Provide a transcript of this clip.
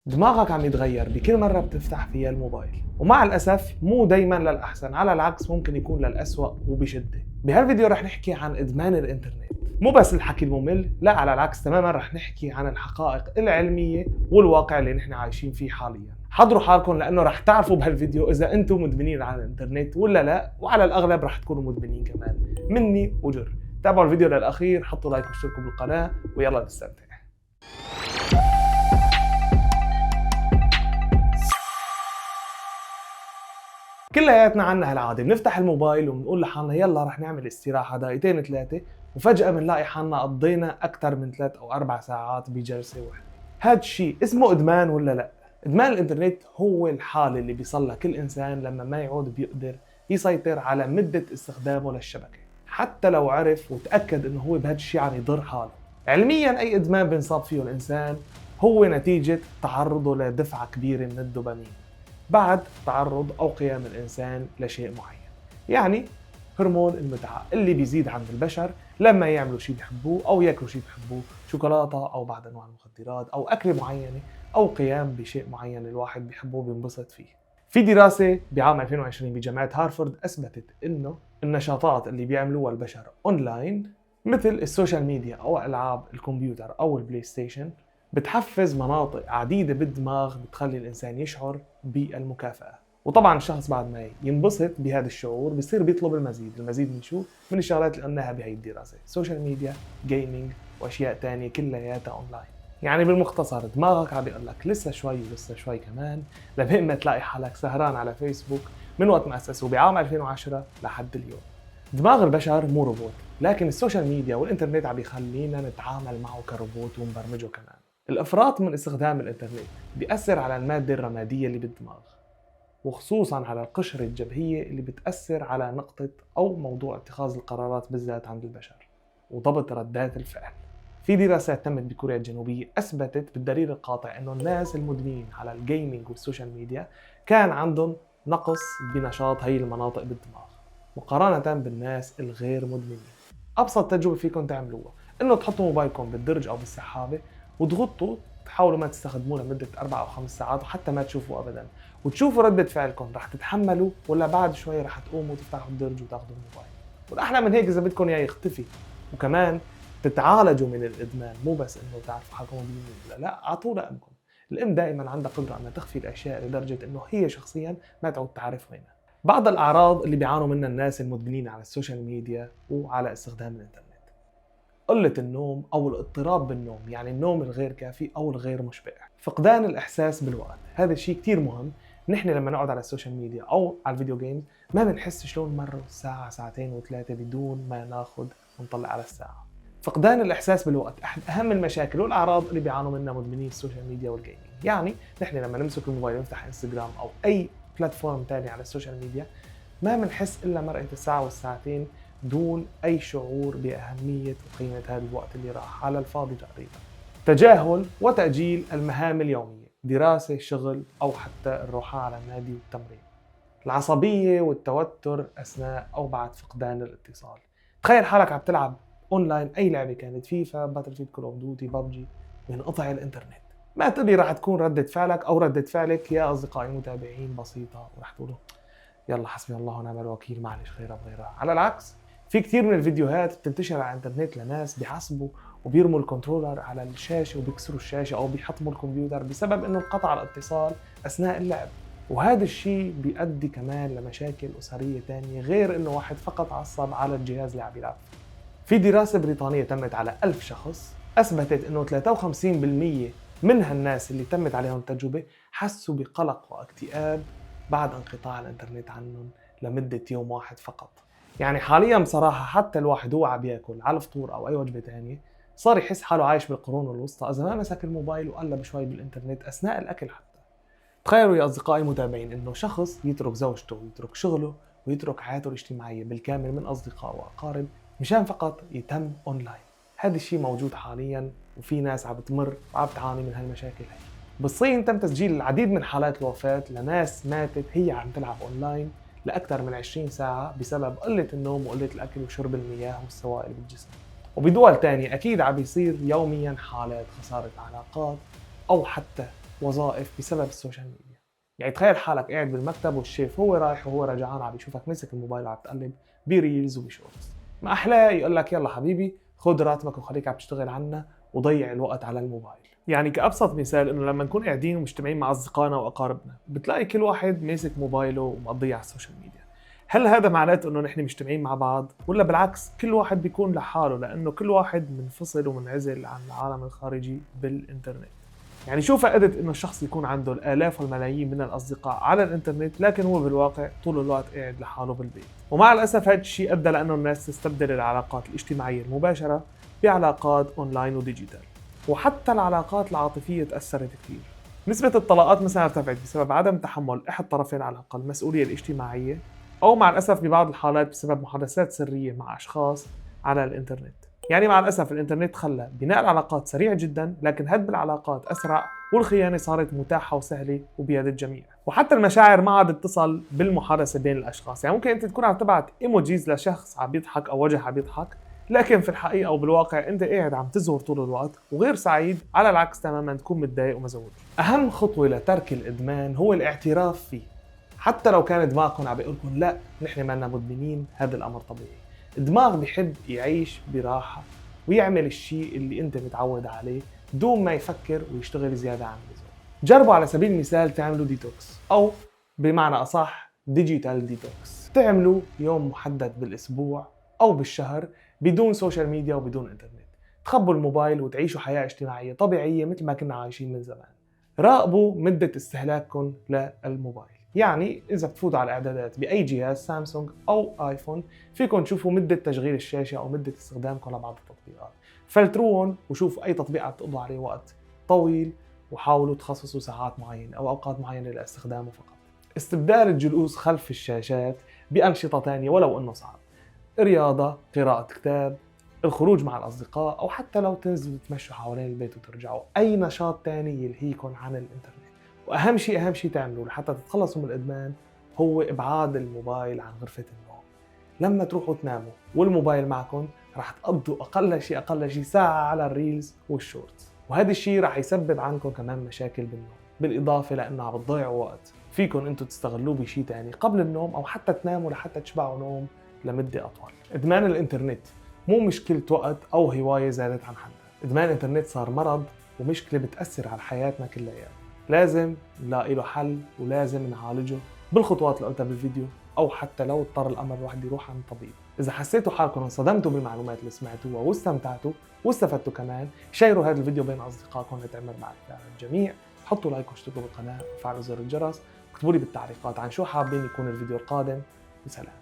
دماغك عم يتغير بكل مرة بتفتح فيها الموبايل، ومع الأسف مو دايما للأحسن، على العكس ممكن يكون للأسوأ وبشدة. بهالفيديو رح نحكي عن إدمان الإنترنت، مو بس الحكي الممل، لا على العكس تماما رح نحكي عن الحقائق العلمية والواقع اللي نحن عايشين فيه حاليا. حضروا حالكم لأنه رح تعرفوا بهالفيديو إذا أنتم مدمنين على الإنترنت ولا لا، وعلى الأغلب رح تكونوا مدمنين كمان مني وجر. تابعوا الفيديو للأخير، حطوا لايك واشتركوا بالقناة ويلا نستمتع. كلياتنا عنا هالعاده، بنفتح الموبايل وبنقول لحالنا يلا رح نعمل استراحه دقيقتين ثلاثه، وفجاه بنلاقي حالنا قضينا اكثر من 3 أو 4 ساعات بجلسه واحده. هذا الشيء اسمه ادمان ولا لا؟ ادمان الانترنت هو الحاله اللي بيصلها كل انسان لما ما يعود بيقدر يسيطر على مده استخدامه للشبكه، حتى لو عرف وتاكد انه هو بهذا الشيء عم يضر حاله. علميا اي ادمان بينصاب فيه الانسان هو نتيجه تعرضه لدفعه كبيره من الدوبامين بعد تعرض أو قيام الإنسان لشيء معين. يعني هرمون المتعة اللي بيزيد عند البشر لما يعملوا شيء بيحبوه أو ياكلوا شيء بيحبوه، شوكولاتة أو بعض أنواع المخدرات أو أكلة معينة أو قيام بشيء معين الواحد بيحبه وبينبسط فيه. في دراسة بعام 2020 بجامعة هارفارد أثبتت إنه النشاطات اللي بيعملوها البشر أونلاين مثل السوشيال ميديا أو ألعاب الكمبيوتر أو البلاي ستيشن بتحفز مناطق عديدة بالدماغ بتخلي الإنسان يشعر بالمكافأة. وطبعا الشخص بعد ما ينبسط بهذا الشعور بيصير بيطلب المزيد من شو؟ من الشغلات اللي قلناها بهي الدراسة، سوشيال ميديا، جيمينج وأشياء تانية كلياتها أونلاين. يعني بالمختصر دماغك عم بيقول لك لسه شوي ولسه شوي كمان لبين تلاقي حالك سهران على فيسبوك من وقت ما أسسوه بعام 2010 لحد اليوم. دماغ البشر مو روبوت، لكن السوشيال ميديا والإنترنت عم بيخلينا نتعامل معه كروبوت ونبرمجه كمان. الإفراط من استخدام الإنترنت بيأثر على المادة الرمادية اللي بالدماغ، وخصوصاً على القشرة الجبهية اللي بتأثر على نقطة أو موضوع اتخاذ القرارات بالذات عند البشر وضبط ردات الفعل. في دراسات تمت بكوريا الجنوبية أثبتت بالدليل القاطع إنه الناس المدمنين على الجيمينج والسوشيال ميديا كان عندهم نقص بنشاط هي المناطق بالدماغ مقارنة بالناس الغير مدمنين. أبسط تجربة فيكم تعملوها إنه تحطوا موبايلكم بالدرج أو بالسحابة وتغطوا، تحاولوا ما تستخدموه لمدة 4 أو 5 ساعات وحتى ما تشوفوا أبداً، وتشوفوا ردة فعلكم، رح تتحملوا ولا بعد شوي رح تقوموا وتفتحوا الدرج وتاخذوا الموبايل. والأحلى من هيك إذا بدكم إياه يختفي، وكمان تتعالجوا من الإدمان، مو بس إنه تعرفوا حالكم مدمنين، لا أعطوه لأمكم. الأم دائماً عندها قدرة أنها تخفي الأشياء لدرجة إنه هي شخصياً ما تعود تعرف وينها. بعض الأعراض اللي بيعانوا منها الناس المدمنين على السوشيال ميديا وعلى استخدام الإنترنت: قلة النوم أو الاضطراب بالنوم، يعني النوم الغير كافي أو الغير مشبع. فقدان الإحساس بالوقت، هذا الشيء كتير مهم. نحن لما نقعد على السوشيال ميديا أو على الفيديو جيمز ما بنحس شلون مروا ساعة ساعتين وثلاثة بدون ما ناخد ونطلع على الساعة. فقدان الإحساس بالوقت أحد أهم المشاكل والأعراض اللي بيعانوا منها مدمنين السوشيال ميديا والجيمنج. يعني نحن لما نمسك الموبايل ونفتح انستغرام أو أي بلاتفورم تاني على السوشيال ميديا ما بنحس إلا مرقة الساعة والساعتين دون أي شعور بأهمية وقيمة هذا الوقت اللي راح على الفاضي تقريبا. تجاهل وتأجيل المهام اليومية، دراسة، شغل أو حتى الروحة على النادي والتمرين. العصبية والتوتر أثناء أو بعد فقدان الاتصال. تخيل حالك عم تلعب أونلاين أي لعبة كانت، فيفا، باتلفيلد، كول أوف ديوتي، ببجي، وينقطع الإنترنت. ما تدري راح تكون ردة فعلك أو ردة فعلك يا أصدقائي المتابعين بسيطة، ورح تقولوا يلا حسبي الله ونعم الوكيل، معلش خيرها بغيرها. على العكس في كثير من الفيديوهات بتنتشر على الانترنت لناس بيحسبوا وبيرموا الكنترولر على الشاشة وبيكسروا الشاشة أو بيحطموا الكمبيوتر بسبب إنه انقطع الاتصال أثناء اللعب. وهذا الشيء بيؤدي كمان لمشاكل أسرية تانية، غير إنه واحد فقط عصب على الجهاز اللي عم يلعب. في دراسة بريطانية تمت على 1000 شخص أثبتت إنه 53% من هالناس اللي تمت عليهم التجربة حسوا بقلق واكتئاب بعد انقطاع الانترنت عنهم لمدة يوم واحد فقط. يعني حاليا بصراحة حتى الواحد هو عم ياكل على الفطور أو أي وجبة تانية صار يحس حاله عايش بالقرون الوسطى إذا ما مسك الموبايل وقلب شوي بالإنترنت أثناء الأكل حتى. تخيلوا يا أصدقائي المتابعين إنه شخص يترك زوجته ويترك شغله ويترك حياته الاجتماعية بالكامل من أصدقاء وأقارب مشان فقط يتم أونلاين. هذا الشيء موجود حاليا، وفي ناس عم بتمر وعم تعاني من هالمشاكل هي. بالصين تم تسجيل العديد من حالات الوفاة لناس ماتت هي عم تلعب أونلاين لأكثر من 20 ساعة بسبب قلة النوم وقلة الأكل وشرب المياه والسوائل بالجسم. وبدول تانية أكيد عم بيصير يوميا حالات خسارة علاقات أو حتى وظائف بسبب السوشيال ميديا. يعني تخيل حالك قاعد بالمكتب والشيف هو رايح وهو رجعان عم يشوفك مسك الموبايل وعم تقلب بريلز وبشورتس. ما احلاه يقول لك يلا حبيبي خذ راتبك وخليك عم تشتغل عنا وضيع الوقت على الموبايل. يعني كأبسط مثال انه لما نكون قاعدين ومجتمعين مع اصدقائنا واقاربنا بتلاقي كل واحد ماسك موبايله ومقضيه على السوشيال ميديا. هل هذا معناته انه نحن مجتمعين مع بعض ولا بالعكس كل واحد بيكون لحاله لانه كل واحد منفصل ومنعزل عن العالم الخارجي بالانترنت؟ يعني شو فائدة انه الشخص يكون عنده الالاف والملايين من الاصدقاء على الانترنت لكن هو بالواقع طول الوقت قاعد لحاله بالبيت؟ ومع الاسف هذا الشيء ادى لانه الناس تستبدل العلاقات الاجتماعية المباشرة بعلاقات اونلاين وديجيتال. وحتى العلاقات العاطفية تأثرت كثير. نسبة الطلاقات مثلا ارتفعت بسبب عدم تحمل احد الطرفين على الاقل المسؤولية الاجتماعية، او مع الاسف ببعض الحالات بسبب محادثات سرية مع اشخاص على الانترنت. يعني مع الأسف الإنترنت خلى بناء العلاقات سريع جدا لكن هدم العلاقات أسرع، والخيانة صارت متاحة وسهلة وبيد الجميع. وحتى المشاعر ما عادت تصل بالمحادثة بين الأشخاص. يعني ممكن أنت تكون عم تبعت إيموجيز لشخص عم يضحك أو وجه عم يضحك لكن في الحقيقة أو بالواقع أنت قاعد عم تزور طول الوقت وغير سعيد، على العكس تماما تكون متضايق ومزعوج. أهم خطوة لترك الإدمان هو الاعتراف فيه. حتى لو كان دماغكم عم بيقول لكم لا نحن ما لنا مدمنين، هذا الأمر طبيعي. الدماغ بيحب يعيش براحة ويعمل الشيء اللي انت متعود عليه بدون ما يفكر ويشتغل زيادة عن اللزوم. جربوا على سبيل المثال تعملوا ديتوكس، او بمعنى اصح ديجيتال ديتوكس. تعملوا يوم محدد بالاسبوع او بالشهر بدون سوشيال ميديا وبدون انترنت. تخبوا الموبايل وتعيشوا حياة اجتماعية طبيعية مثل ما كنا عايشين من زمان. راقبوا مدة استهلاككم للموبايل. يعني إذا بتفوتوا على الإعدادات بأي جهاز سامسونج أو آيفون فيكم تشوفوا مدة تشغيل الشاشة أو مدة استخدامكم لبعض التطبيقات. فلتروهم وشوفوا أي تطبيق عم تقضوا عليه وقت طويل وحاولوا تخصصوا ساعات معينة أو أوقات معينة لاستخدامه فقط. استبدال الجلوس خلف الشاشات بأنشطة تانية ولو إنه صعب. رياضة، قراءة كتاب، الخروج مع الأصدقاء، أو حتى لو تنزلوا تمشوا حوالين البيت وترجعوا. أي نشاط تاني يلهيكم عن الإنترنت. وأهم شيء تعملوه لحتى تتخلصوا من الإدمان هو إبعاد الموبايل عن غرفة النوم. لما تروحوا تناموا والموبايل معكم رح تقضوا أقل شيء ساعة على الريلز والشورتس، وهذا الشيء رح يسبب عنكم كمان مشاكل بالنوم، بالإضافة لأنه عم تضيعوا وقت فيكم أنتم تستغلوه بشيء تاني قبل النوم أو حتى تناموا لحتى تشبعوا نوم لمدة أطول. إدمان الإنترنت مو مشكلة وقت أو هواية زادت عن حدها. إدمان الإنترنت صار مرض ومشكلة بتأثر على حياتنا كلها. لازم نلاقي له حل ولازم نعالجه بالخطوات اللي قلتها بالفيديو، أو حتى لو اضطر الأمر الواحد يروح عند طبيب. إذا حسيتوا حالكم انصدمتوا بالمعلومات اللي سمعتوها واستمتعتوا واستفدتوا كمان، شيروا هذا الفيديو بين أصدقائكم لتعمل معرفة على الجميع. حطوا لايك واشتركوا بالقناة وفعلوا زر الجرس. اكتبوا لي بالتعليقات عن شو حابين يكون الفيديو القادم. وسلام.